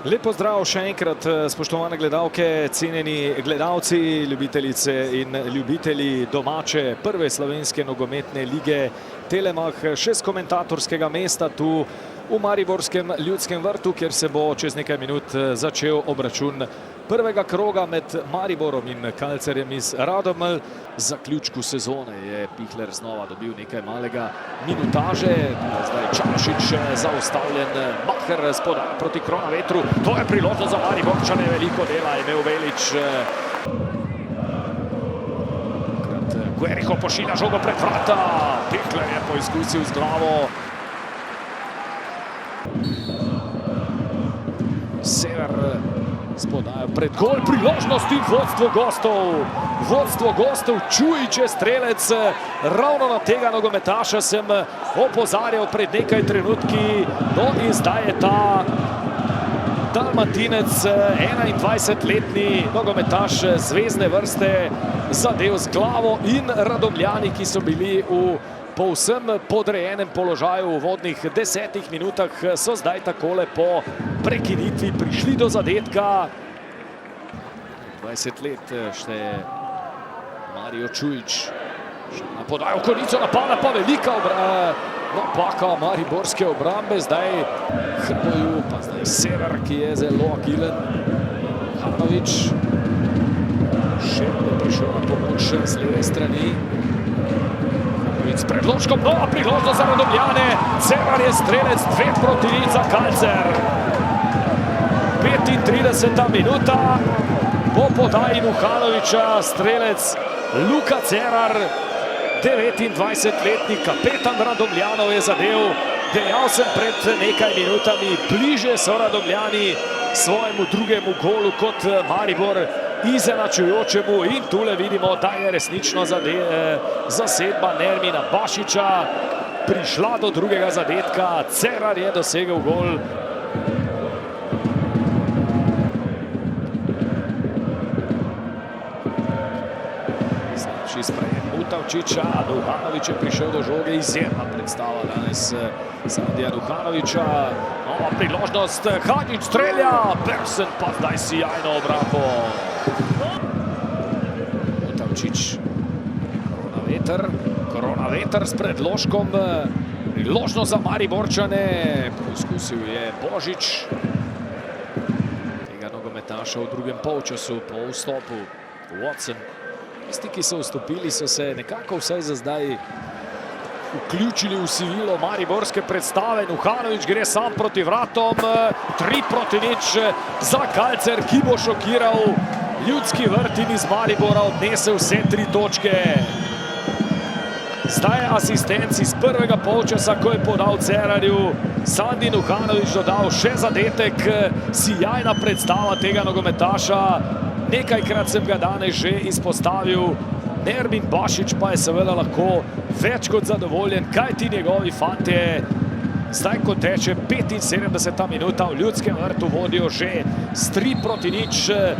Lep pozdrav še enkrat, spoštovane gledalke, cenjeni gledalci, ljubitelice in ljubitelji domače prve slovenske nogometne lige Telemach, še z komentatorskega mesta tu v Mariborskem Ljudskem vrtu, kjer se bo čez nekaj minut začel obračun prvega kroga med Mariborom in Kalcerjem iz Radomelj. V zaključku sezone je Pihler znova dobil nekaj malega minutaže. Zdaj Čašič zaustavljen, Maher spodaj proti Kronavetru. To je priložnost za Mariborčane, veliko dela je imel Velič. Guerijo pošilja žogo pred vrata. Pihler je poizkusil z glavo. Sever spodajo pred gol, priložnost in vodstvo gostov. Vodstvo gostov, Čujič je strelec. Ravno na tega nogometaša sem opozarjal pred nekaj trenutki. No in zdaj je ta Dalmatinec, 21-letni nogometaš zvezne vrste, zadev z glavo in Radomljani, ki so bili v povsem podrejenem položaju v uvodnih 10 minutah, so zdaj takole po prekinitvi prišli do zadetka. 20 let šteje Marijo Čujič. Na podajo konico napada pa velika napaka mariborske obrambe. Zdaj Hrboju, pa zdaj Sever, ki je zelo agilen. Hanovič še ne prišel na pomoč z leve strani. S predložkom, nova priložnost za Radomljane. Cerar je strelec, 2-0 za Kalcer. 35. minuta. Po podaji Nuhanoviča strelec Luka Cerar, 29-letni kapetan Radomljanov je zadev. Dejal sem pred nekaj minutami, bliže so Radomljani svojemu drugemu golu kot Maribor izenačujočemu, in tule vidimo, da je resnično zasedba Nermina Bašiča prišla do drugega zadetka. Cerar je dosegel gol. Slabši sprejem Mutavčiča, Duhanovič je prišel do žoge, izjemna predstava danes Sandija Duhanoviča. Nova priložnost, Hadžić strelja, Bersen pa zdaj sijajno obrambo. Mutavčič, Kronaveter s predložkom, priložnost za Mariborčane, poizkusil je Božič. Tega nogometaša v drugem polčasu po vstopu. Watson, tisti, ki so vstopili, so se nekako vsaj za zdaj vključili v sivilo mariborske predstave. Nuhanovič gre sam proti vratom, 3-0 za Kalcer, ki bo šokiral Ljudski vrt in iz Maribora odnesel vse 3 točke. Zdaj je asistenc iz prvega polčasa, ko je podal Cerarju. Sandi Nuhanovič dodal še zadetek, sijajna predstava tega nogometaša. Nekajkrat sem ga danes že izpostavil. Nermin Bašič pa je seveda lahko več kot zadovoljen, kajti njegovi fantje zdaj, ko teče 75. minuta, v Ljudskem vrtu vodijo že s 3-0.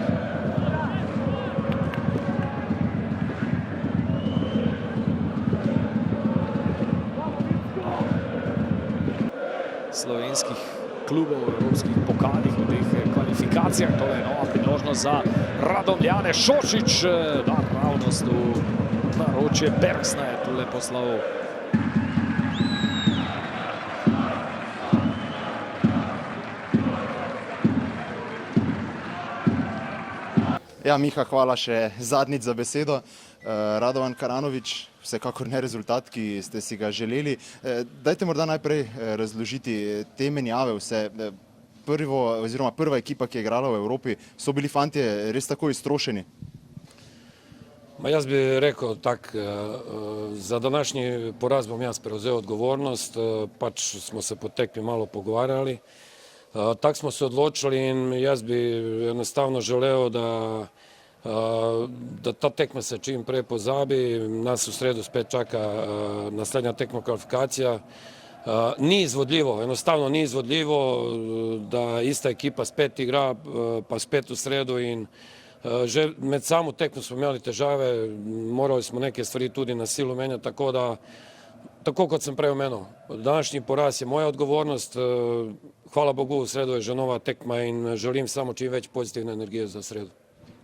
Slovenskih klubov v evropskih pokalih v teh kvalifikacijah. To je nova priložnost za Radomljane. Šošič, naravnost v naročje Bergsna je tule poslal. Ja, Miha, hvala še zadnjič za besedo. Radovan Karanovič, vsekakor ne rezultat, ki ste si ga želeli. Dajte morda najprej razložiti te menjave vse. Prva ekipa, ki je igrala v Evropi, so bili fantje res tako iztrošeni? Jaz bi rekel tak, za današnji poraz bom jaz prevzel odgovornost, pač smo se po tekmi malo pogovarjali. Tako smo se odločili in jaz bi enostavno želel, da ta tekma se čim prej pozabi. Nas v sredo spet čaka naslednja tekma kvalifikacija. Ni izvodljivo, enostavno ni izvodljivo, da ista ekipa spet igra, pa spet v sredo, in že med samo tekmo smo imeli težave, morali smo neke stvari tudi na silu menjati, tako da Tako kot sem prej omenil, današnji poraz je moja odgovornost. Hvala Bogu, v sredo je že nova tekma in želim samo čim več pozitivne energije za sredo.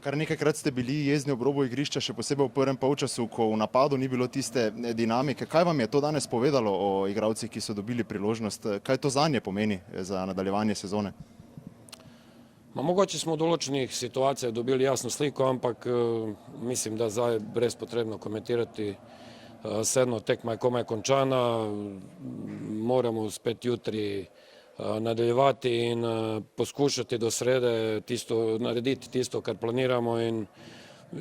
Kar nekajkrat ste bili jezni ob robu igrišča, še posebej v prvem polčasu, ko v napadu ni bilo tiste dinamike. Kaj vam je to danes povedalo o igralcih, ki so dobili priložnost? Kaj to zanje pomeni za nadaljevanje sezone? Mogoče smo v določenih situacijah dobili jasno sliko, ampak mislim, da zdaj brez potrebno komentirati. Sedma tekma je komaj končana, moramo spet jutri nadaljevati in poskušati do srede narediti tisto, kar planiramo. In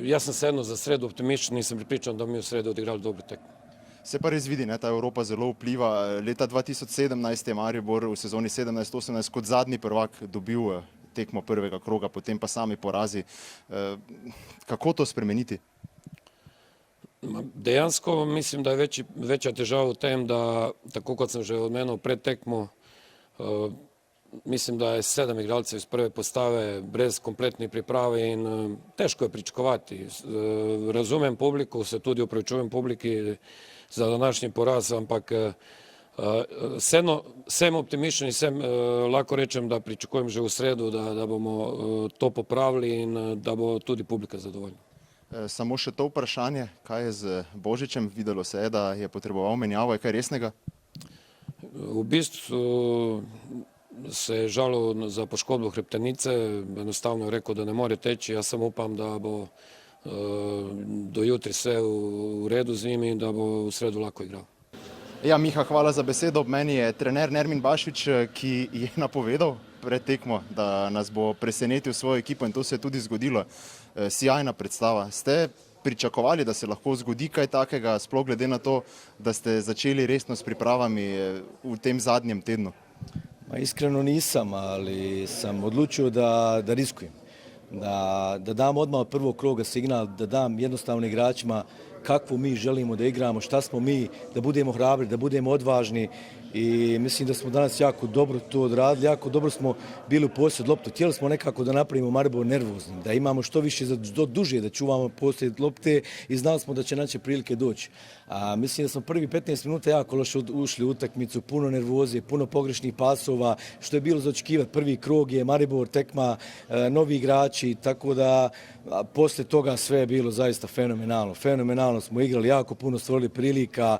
jaz sem sedno za sredo optimističen in sem pripričan, da bomo v sredo odigrali dobro tekmo. Se pa res vidi, ta Evropa zelo vpliva. Leta 2017 je Maribor v sezoni 17-18 kot zadnji prvak dobil tekmo prvega kroga, potem pa sami porazi. Kako to spremeniti? Dejansko mislim, da je večja težava v tem, da tako kot sem že omenil pred tekmo, mislim, da je 7 igralcev iz prve postave brez kompletne priprave in težko je pričakovati. Razumem publiko, se tudi opravičujem publiki za današnji poraz, ampak sem optimističen in lahko rečem, da pričakujem že v sredo, da bomo to popravili in da bo tudi publika zadovoljna. Samo še to vprašanje, kaj je z Božičem? Videlo se je, da je potreboval menjavo. Je kaj resnega? V bistvu se je žalil za poškodbo hrbtenice, enostavno je rekel, da ne more teči. Jaz samo upam, da bo do jutri vse v redu z njimi in da bo v sredo lahko igral. Ja, Miha, hvala za besedo. Ob meni je trener Nermin Bašič, ki je napovedal pred tekmo, da nas bo presenetil svojo ekipo in to se je tudi zgodilo. Sijajna predstava. Ste pričakovali, da se lahko zgodi kaj takega, sploh glede na to, da ste začeli resno s pripravami v tem zadnjem tednu? Iskreno nisam, ali sam odlučio da riskujem. Da dam odmah od prvog kroga signal, da dam jednostavno igračima kakvu mi želimo da igramo, šta smo mi, da budemo hrabri, da budemo odvažni i mislim da smo danas jako dobro to odradili, jako dobro smo bili u posjed lopte. Htjeli smo nekako da napravimo Maribor nervoznim, da imamo što više, duže da čuvamo posjed lopte i znali smo da će naše prilike doći. A mislim da smo prvi 15 minuta jako loše ušli u utakmicu, puno nervoze, puno pogrešnih pasova, što je bilo za očekivati. Prvi krog je Maribor, tekma, novi igrači, tako da posle toga sve je bilo zaista fenomenalno. Fenomenalno smo igrali, jako puno stvorili prilika.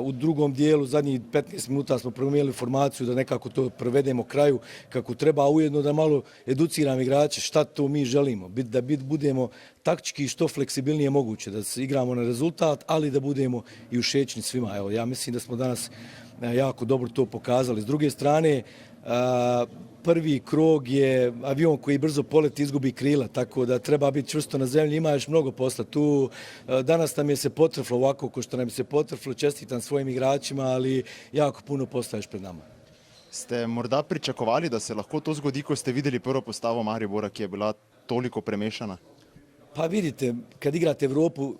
U drugom dijelu, zadnjih 15 minuta smo promijenili formaciju da nekako to provedemo kraju kako treba, a ujedno da malo educiram igrače šta to mi želimo. Da budemo taktički što fleksibilnije moguće, da se igramo na rezultat, ali da budemo i ušećni svima. Evo, ja mislim da smo danas jako dobro to pokazali. S druge strane, prvi krog je avion koji brzo poleti, izgubi krila, tako da treba biti čvrsto na zemlji, ima još mnogo posla. Tu danas nam je se potreflo ovako ko što nam se potreflo, čestitam svojim igračima, ali jako puno posla još pred nama. Ste morda pričakovali, da se lahko to zgodi, ko ste videli prvo postavo Maribora, ki je bila toliko premešana? Pa vidite, kad igrate Evropu,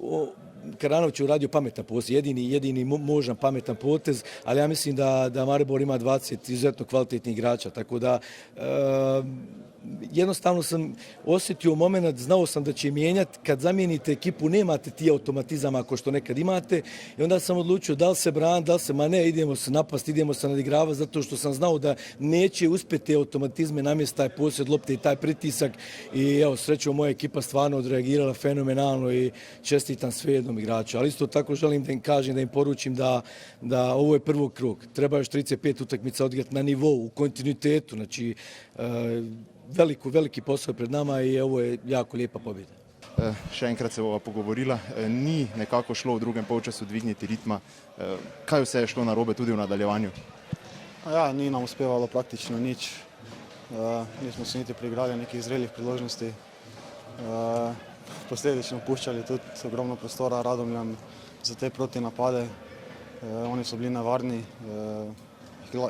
Karanović je uradio pametan potez, jedini možan pametan potez, ali ja mislim da Maribor ima 20 izuzetno kvalitetnih igrača, tako da jednostavno sam osjetio moment, znao sam da će mijenjati, kad zamijenite ekipu nemate ti automatizama ako što nekad imate i onda sam odlučio da li se bran, da li se, ma ne, idemo se napast, idemo se nadigravati zato što sam znao da neće uspjeti automatizme namjesti taj posjed lopte i taj pritisak i evo srećom moja ekipa stvarno odreagirala fenomenalno i čestitam sve jednom igraču, ali isto tako želim da im kažem, da im poručim da ovo je prvi krug, treba još 35 utakmica odigrati na nivou, u kontinuitetu, znači veliki posao pred nama i ovo je jako lijepa pobjeda. Še enkrat se bova pogovorila, ni nekako šlo v drugem polčasu dvigniti ritma. Kaj vse je šlo narobe tudi v nadaljevanju? Ja, ni nam uspevalo praktično nič. Nismo se niti priigrali nekih zrelih priložnosti. Posledično puščali tudi ogromno prostora Radomljam za te protinapade. Oni so bili nevarni,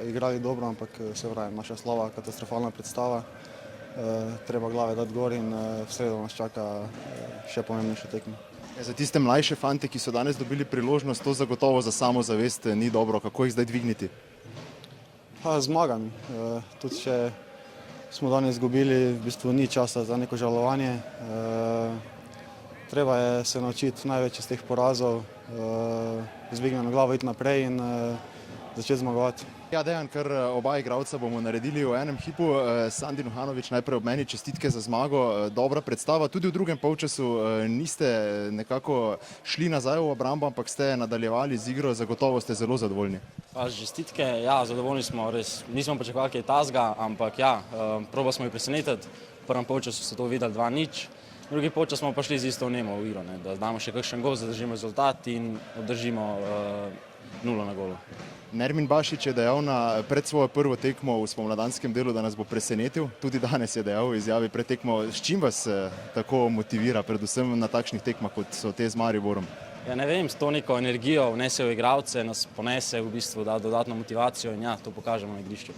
igrali dobro, ampak se pravi, naša slaba katastrofalna predstava. Treba glave dati gor in v sredo nas čaka še pomembnejša tekma. Za tiste mlajše fante, ki so danes dobili priložnost, to zagotovo za samozavest ni dobro. Kako jih zdaj dvigniti? Zmagami. Tudi če smo danes izgubili, v bistvu ni časa za neko žalovanje. Treba je se naučiti največ iz teh porazov. izbignjeno glavo iti naprej in začeti zmagovati. Ja, Dejan, kar oba igralca bomo naredili v enem hipu. Sandi Nuhanović, najprej ob meni čestitke za zmago, dobra predstava. Tudi v drugem polčasu niste nekako šli nazaj v obrambo, ampak ste nadaljevali z igro, zagotovo ste zelo zadovoljni. Čestitke, ja, zadovoljni smo, res nismo pričakovali kaj tazga, ampak ja, probali smo jih presenetiti. V prvem polčasu so to videli 2-0, drugi polčas smo pa šli z isto vnemo v igro, da damo še kakšen gol, zadržimo rezultat in obdržimo 0 na golu. Nermin Bašić je dejal pred svojo prvo tekmo v spomladanskem delu, da nas bo presenetil. Tudi danes je dejal v izjavi pred tekmo. S čim vas tako motivira, predvsem na takšnih tekmah, kot so te z Mariborom? Ja, ne vem, s to neko energijo vnese v igralce, nas ponese v bistvu, da dodatno motivacijo in ja, to pokažemo na igrišču.